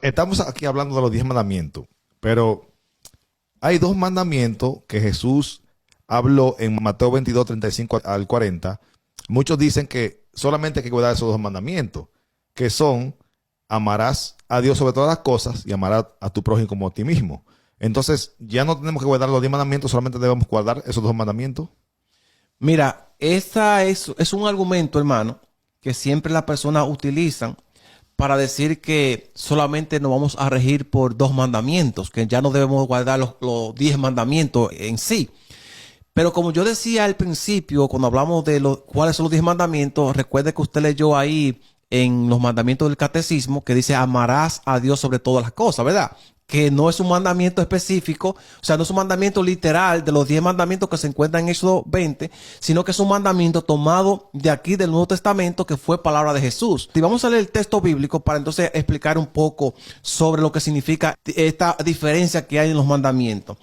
Estamos aquí hablando de los 10 mandamientos, pero hay dos mandamientos que Jesús habló en Mateo 22, 35 al 40. Muchos dicen que solamente hay que guardar esos dos mandamientos, que son: amarás a Dios sobre todas las cosas y amarás a tu prójimo como a ti mismo. Entonces, ya no tenemos que guardar los 10 mandamientos, solamente debemos guardar esos dos mandamientos. Mira, esta es un argumento, hermano, que siempre las personas utilizan para decir que solamente nos vamos a regir por dos mandamientos, que ya no debemos guardar los 10 mandamientos en sí. Pero como yo decía al principio, cuando hablamos de cuáles son los 10 mandamientos, recuerde que usted leyó ahí en los mandamientos del catecismo que dice: amarás a Dios sobre todas las cosas, ¿verdad? Que no es un mandamiento específico, o sea, no es un mandamiento literal de los 10 mandamientos que se encuentran en Éxodo 20, sino que es un mandamiento tomado de aquí del Nuevo Testamento, que fue palabra de Jesús. Y vamos a leer el texto bíblico para entonces explicar un poco sobre lo que significa esta diferencia que hay en los mandamientos.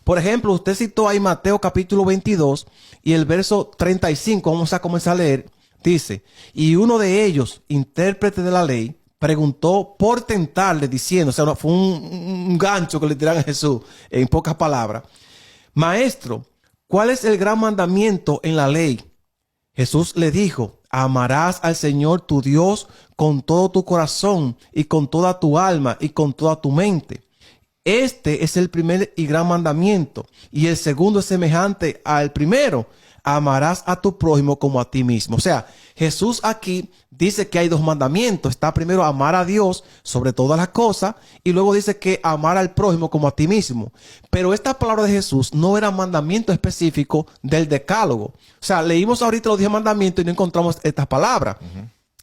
Por ejemplo, usted citó ahí Mateo capítulo 22 y el verso 35, vamos a comenzar a leer, dice: y uno de ellos, intérprete de la ley, preguntó por tentarle, diciendo, o sea, fue un gancho que le tiraron a Jesús, en pocas palabras: Maestro, ¿cuál es el gran mandamiento en la ley? Jesús le dijo: amarás al Señor tu Dios con todo tu corazón y con toda tu alma y con toda tu mente. Este es el primer y gran mandamiento, y el segundo es semejante al primero: amarás a tu prójimo como a ti mismo. O sea, Jesús aquí dice que hay dos mandamientos. Está primero amar a Dios sobre todas las cosas, y luego dice que amar al prójimo como a ti mismo. Pero esta palabra de Jesús no era mandamiento específico del decálogo. O sea, leímos ahorita los 10 mandamientos y no encontramos estas palabras.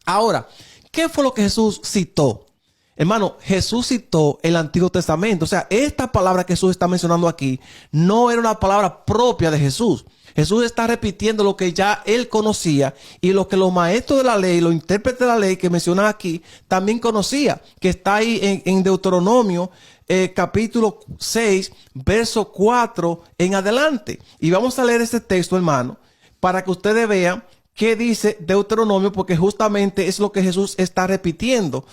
Ahora, ¿qué fue lo que Jesús citó? Hermano, Jesús citó el Antiguo Testamento. O sea, esta palabra que Jesús está mencionando aquí no era una palabra propia de Jesús. Jesús está repitiendo lo que ya él conocía y lo que los maestros de la ley, los intérpretes de la ley que mencionan aquí, también conocía, que está ahí en Deuteronomio capítulo 6, verso 4 en adelante. Y vamos a leer este texto, hermano, para que ustedes vean qué dice Deuteronomio, porque justamente es lo que Jesús está repitiendo.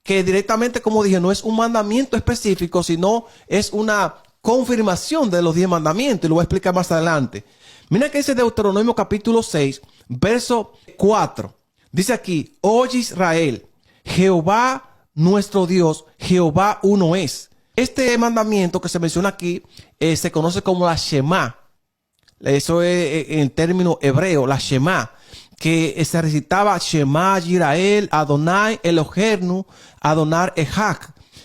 Que directamente, como dije, no es un mandamiento específico, sino es una confirmación de los 10 mandamientos. Y lo voy a explicar más adelante. Mira que dice Deuteronomio capítulo 6, verso 4. Dice aquí: oye Israel, Jehová nuestro Dios, Jehová uno es. Este mandamiento que se menciona aquí se conoce como la Shema. Eso es en término hebreo, la Shema, que se recitaba: Shema Yirael, Adonai Eloheinu, Adonai Echad,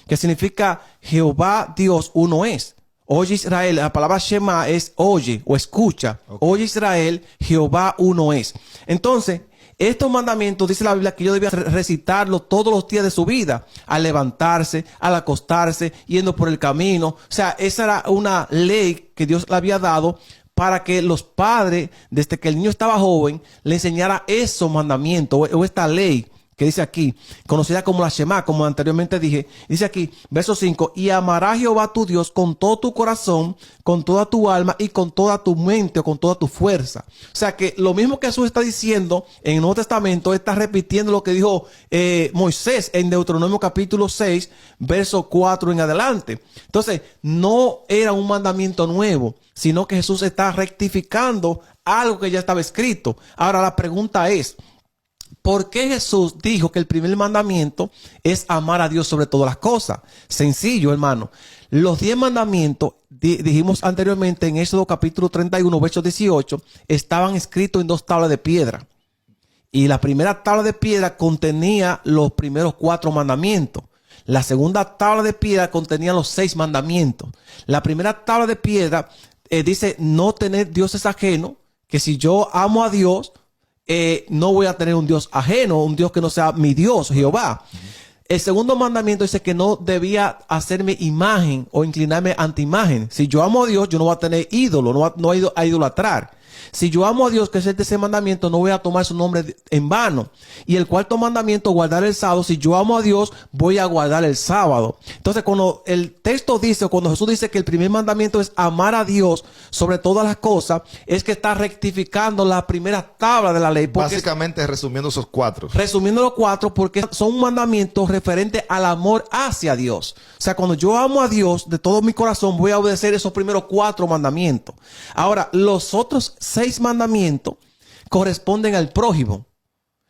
que significa Jehová Dios uno es. Oye Israel, la palabra Shema es oye o escucha. Okay. Oye Israel, Jehová uno es. Entonces, estos mandamientos, dice la Biblia, que yo debía recitarlos todos los días de su vida, al levantarse, al acostarse, yendo por el camino. O sea, esa era una ley que Dios le había dado para que los padres, desde que el niño estaba joven, le enseñara esos mandamientos o esta ley que dice aquí, conocida como la Shema, como anteriormente dije. Dice aquí, verso 5: y amarás a Jehová tu Dios con todo tu corazón, con toda tu alma y con toda tu mente o con toda tu fuerza. O sea que lo mismo que Jesús está diciendo en el Nuevo Testamento, está repitiendo lo que dijo Moisés en Deuteronomio capítulo 6, verso 4 en adelante. Entonces, no era un mandamiento nuevo, sino que Jesús está rectificando algo que ya estaba escrito. Ahora la pregunta es: ¿por qué Jesús dijo que el primer mandamiento es amar a Dios sobre todas las cosas? Sencillo, hermano. Los 10 mandamientos, dijimos anteriormente en Éxodo capítulo 31, verso 18, estaban escritos en 2 tablas de piedra. Y la primera tabla de piedra contenía los primeros 4 mandamientos. La segunda tabla de piedra contenía los 6 mandamientos. La primera tabla de piedra dice: no tener dioses ajenos, que si yo amo a Dios, no voy a tener un Dios ajeno, un Dios que no sea mi Dios, Jehová. El segundo mandamiento dice que no debía hacerme imagen o inclinarme ante imagen. Si yo amo a Dios, yo no voy a tener ídolo, no voy a idolatrar. Si yo amo a Dios, que es el tercer mandamiento, no voy a tomar su nombre en vano. Y el cuarto mandamiento, guardar el sábado. Si yo amo a Dios, voy a guardar el sábado. Entonces, cuando el texto dice, cuando Jesús dice que el primer mandamiento es amar a Dios sobre todas las cosas, es que está rectificando la primera tabla de la ley. Básicamente resumiendo esos cuatro. Resumiendo los cuatro, porque son mandamientos referentes al amor hacia Dios. O sea, cuando yo amo a Dios de todo mi corazón, voy a obedecer esos primeros 4 mandamientos. Ahora, los otros 6 mandamientos corresponden al prójimo.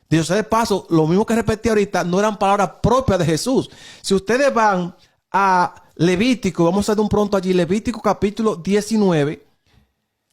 Dios sea de paso, lo mismo que repetí ahorita, no eran palabras propias de Jesús. Si ustedes van a Levítico, vamos a ver un pronto allí, Levítico capítulo 19,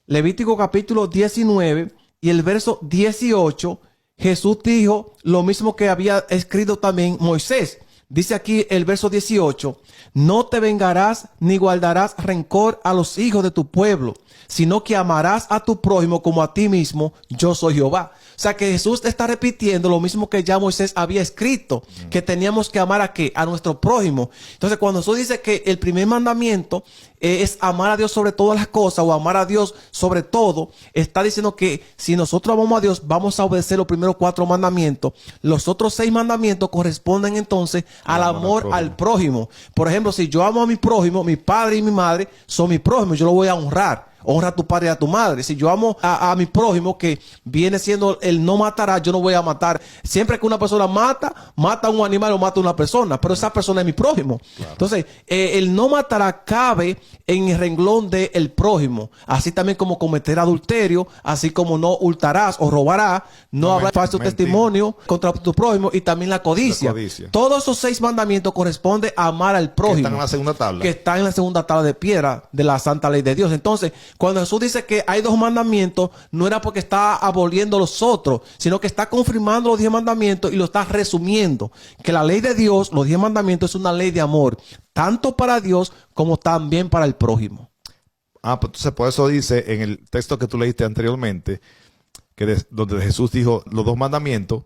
Levítico capítulo 19 y el verso 18, Jesús dijo lo mismo que había escrito también Moisés. Dice aquí el verso 18, no te vengarás ni guardarás rencor a los hijos de tu pueblo, sino que amarás a tu prójimo como a ti mismo, yo soy Jehová. O sea que Jesús está repitiendo lo mismo que ya Moisés había escrito, que teníamos que amar a ¿qué? A nuestro prójimo. Entonces cuando Jesús dice que el primer mandamiento es amar a Dios sobre todas las cosas o amar a Dios sobre todo, está diciendo que si nosotros amamos a Dios, vamos a obedecer los primeros 4 mandamientos. Los otros 6 mandamientos corresponden entonces al amor al prójimo. Por ejemplo, si yo amo a mi prójimo, mi padre y mi madre son mi prójimo, yo lo voy a honrar. Honra a tu padre y a tu madre. Si yo amo a mi prójimo, que viene siendo el no matará, yo no voy a matar. Siempre que una persona mata a un animal o mata a una persona, pero esa persona es mi prójimo. Claro. Entonces, el no matará cabe en el renglón del prójimo. Así también como cometer adulterio, así como no hurtarás o robarás, no hablar falso testimonio contra tu prójimo y también la codicia. Todos esos 6 mandamientos corresponden a amar al prójimo. Que están en la segunda tabla. Que están en la segunda tabla de piedra de la santa ley de Dios. Entonces, cuando Jesús dice que hay 2 mandamientos, no era porque está aboliendo los otros, sino que está confirmando los 10 mandamientos y lo está resumiendo. Que la ley de Dios, los 10 mandamientos, es una ley de amor, tanto para Dios como también para el prójimo. Pues entonces por eso dice en el texto que tú leíste anteriormente, que donde Jesús dijo los 2 mandamientos,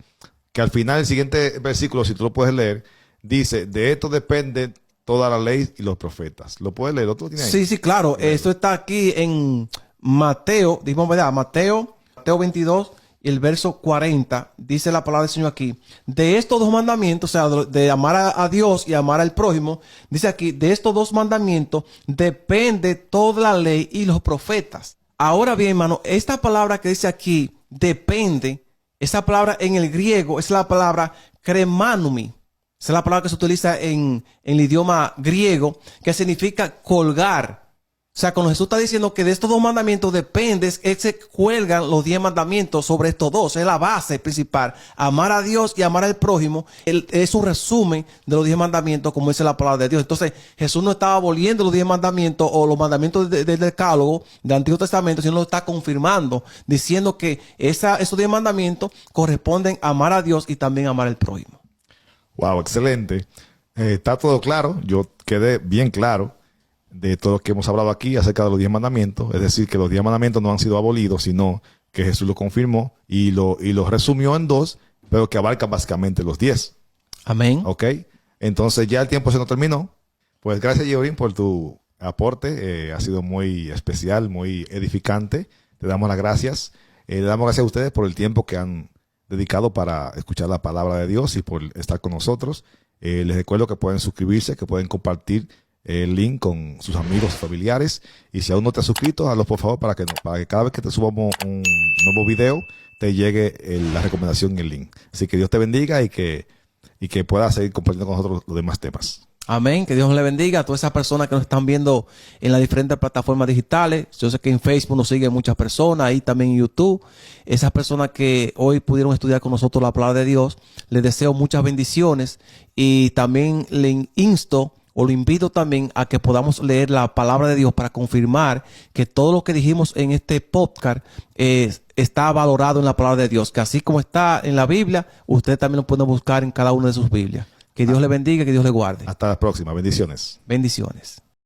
que al final el siguiente versículo, si tú lo puedes leer, dice, de esto depende toda la ley y los profetas. ¿Lo puedes leer? ¿Lo tiene ahí? Sí, claro. Esto está aquí en Mateo, dijimos, ¿verdad? Mateo 22 y el verso 40, dice la palabra del Señor aquí. De estos 2 mandamientos, o sea, de amar a Dios y amar al prójimo, dice aquí, de estos 2 mandamientos depende toda la ley y los profetas. Ahora bien, hermano, esta palabra que dice aquí, depende, esa palabra en el griego es la palabra kremanumi. Esa es la palabra que se utiliza en el idioma griego, que significa colgar. O sea, cuando Jesús está diciendo que de estos 2 mandamientos depende, es que se cuelgan los 10 mandamientos sobre estos 2. Es la base principal. Amar a Dios y amar al prójimo es un resumen de los 10 mandamientos, como dice la palabra de Dios. Entonces, Jesús no estaba aboliendo los 10 mandamientos o los mandamientos del Decálogo del Antiguo Testamento, sino lo está confirmando, diciendo que esos 10 mandamientos corresponden a amar a Dios y también amar al prójimo. Wow, excelente. Está todo claro. Yo quedé bien claro de todo lo que hemos hablado aquí acerca de los 10 mandamientos. Es decir, que los 10 mandamientos no han sido abolidos, sino que Jesús lo confirmó y lo resumió en 2, pero que abarcan básicamente los 10. Amén. Ok. Entonces ya el tiempo se nos terminó. Pues gracias, Yehorín, por tu aporte. Ha sido muy especial, muy edificante. Te damos las gracias. Le damos gracias a ustedes por el tiempo que han dedicado para escuchar la palabra de Dios y por estar con nosotros. Les recuerdo que pueden suscribirse, que pueden compartir el link con sus amigos, familiares. Y si aún no te has suscrito, hazlo por favor para que cada vez que te subamos un nuevo video te llegue la recomendación y el link. Así que Dios te bendiga y que puedas seguir compartiendo con nosotros los demás temas. Amén. Que Dios le bendiga a todas esas personas que nos están viendo en las diferentes plataformas digitales. Yo sé que en Facebook nos siguen muchas personas, ahí también en YouTube. Esas personas que hoy pudieron estudiar con nosotros la palabra de Dios, les deseo muchas bendiciones y también le insto o lo invito también a que podamos leer la palabra de Dios para confirmar que todo lo que dijimos en este podcast está valorado en la palabra de Dios. Que así como está en la Biblia, usted también lo puede buscar en cada una de sus Biblias. Que Dios le bendiga, que Dios le guarde. Hasta la próxima. Bendiciones. Bendiciones.